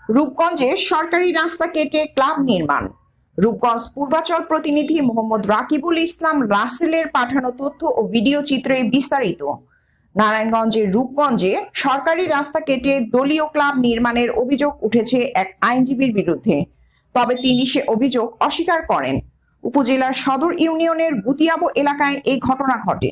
রূপগঞ্জে সরকারি রাস্তা কেটে ক্লাব নির্মাণ। রূপগঞ্জ পূর্বাচল প্রতিনিধি মোহাম্মদ রাকিবুল ইসলাম রাসেলের পাঠানো তথ্য ও ভিডিও চিত্রে বিস্তারিত। নারায়ণগঞ্জের রূপগঞ্জে সরকারি রাস্তা কেটে দলীয় ক্লাব নির্মাণের অভিযোগ উঠেছে এক আইনজীবীর বিরুদ্ধে, তবে তিনি সে অভিযোগ অস্বীকার করেন। উপজেলার সদর ইউনিয়নের গুতিয়াবো এলাকায় এই ঘটনা ঘটে।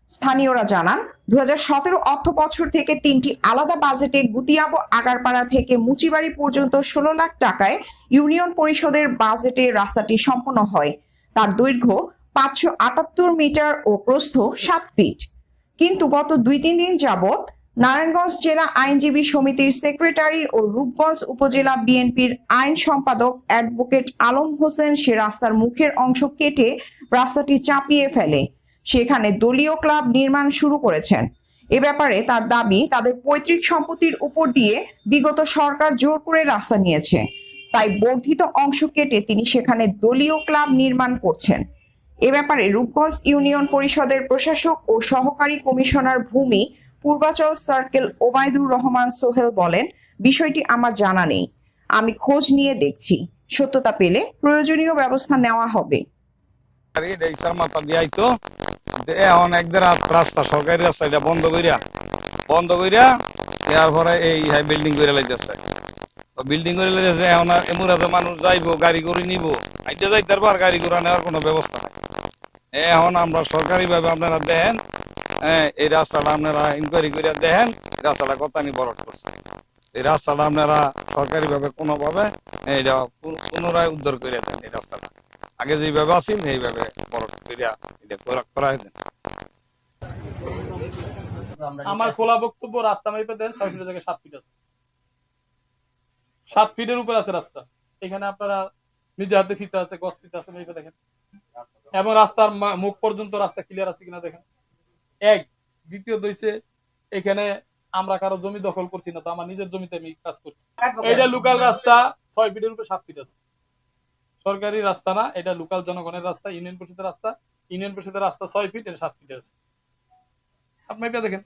স্থানীয়রা জানান, 2017 অর্থ বছর থেকে 3টি আলাদা বাজেটে গুতিয়াবো আগারপাড়া থেকে মুচিবাড়ি পর্যন্ত 16 লাখ টাকায় ইউনিয়ন পরিষদের বাজেটে রাস্তাটি সম্পন্ন হয়। তার দৈর্ঘ্য 578 মিটার ও প্রস্থ 7 ফিট। কিন্তু গত 2-3 দিন যাবৎ নারায়ণগঞ্জ জেলা আইনজীবী সমিতির সেক্রেটারি ও রূপগঞ্জ উপজেলা বিএনপির আইন সম্পাদক অ্যাডভোকেট আলম হোসেন সে রাস্তার মুখের অংশ কেটে রাস্তাটি চাপিয়ে ফেলে সেখানে দলীয় ক্লাব নির্মাণ শুরু করেছেন। এ ব্যাপারে তার দাবি, তাদের পৈতৃক সম্পত্তির উপর দিয়ে বিগত সরকার জোর করে রাস্তা নিয়েছে, তাই বর্ধিত অংশ কেটে তিনি সেখানে দলীয় ক্লাব নির্মাণ করছেন। এ ব্যাপারে রূপগঞ্জ ইউনিয়ন পরিষদের প্রশাসক ও সহকারী কমিশনার ভূমি পূর্বাচল সার্কেল ওবায়দুর রহমান সোহেল বলেন, বিষয়টি আমার জানা নেই, আমি খোঁজ নিয়ে দেখছি, সত্যতা পেলে প্রয়োজনীয় ব্যবস্থা নেওয়া হবে। এখন একদের রাস্তা সরকারি রাস্তা এটা বন্ধ করিয়া এরপরে এই বিল্ডিং করে লাইতেছে। বিল্ডিং করে লাইতেছে এখন এমন আছে মানুষ যাইবো গাড়ি করে নিব, আইতে যাইতে পারবো, আর গাড়ি ঘোড়া নেওয়ার কোনো ব্যবস্থা নাই। এখন আমরা সরকারি ভাবে আপনারা দেখেন, এই রাস্তাটা আপনারা ইনকোয়ারি করে দেখেন, রাস্তাটা কত নি বরট করছে। এই রাস্তাটা আপনারা সরকারি ভাবে কোনোভাবে এইটা পুনরায় উদ্ধার করে দেন। এই রাস্তাটা আগে যেভাবে আছিল সেইভাবে বরট করিয়া এটা করাই দেন। আমার খোলা বক্তব্য, রাস্তা মাইপে দেন 6 ফিটের জায়গায় 7 ফিট আছে, 7 ফিটের উপর আছে রাস্তা। এখানে আপনারা নিজে হাতে ফিতে আছে, গছ ফিতে আছে, মাইপে দেখেন। এবং রাস্তার মুখ পর্যন্ত রাস্তা ক্লিয়ার আছে কিনা দেখেন। এক দ্বিতীয়ত হইছে, এখানে আমরা কারো জমি দখল করছি না, তো আমার নিজের জমিতে আমি কাজ করছি। এটা লোকাল রাস্তা, 6 ফিটের উপর 7 ফিট আছে, সরকারি রাস্তা না, এটা লোকাল জনগণের রাস্তা, ইউনিয়ন পরিষদের রাস্তা। ইউনিয়ন পরিষদের রাস্তা 6 ফিট, এটা 7 ফিট আছে। আপনি দেখেন।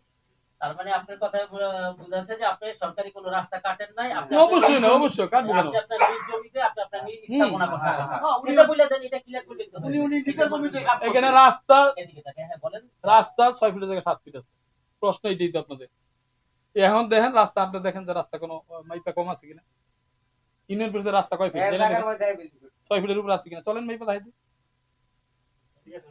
তার মানে আপনার কথা বোঝা যাচ্ছে যে আপনি সরকারি কোনো রাস্তা কাটেন নাই। অবশ্যই না, অবশ্যই কাটবো কেন? আপনি আপনার নিজ জমিতে আপনার নিজ স্থাপনা করতেছেন। এটা বলে দেন, এটা ক্লিয়ার করে দিতে হবে। উনি নিজের জমিতে এখানে রাস্তা, এদিকে তাকান, হ্যাঁ বলেন। রাস্তা 6 ফিটের জায়গায় 7 ফিট আছে, প্রশ্ন এটাই তো আপনাদের। এখন দেখেন রাস্তা, আপনি দেখেন যে রাস্তা কোনো মাইপা কম আছে কিনা। ইউনিয়ন পরিষদের রাস্তা কয় ফিট? 6 ফিটের উপর আছে কিনা? চলেন মাইপা দেখাই দিই। ঠিক আছে।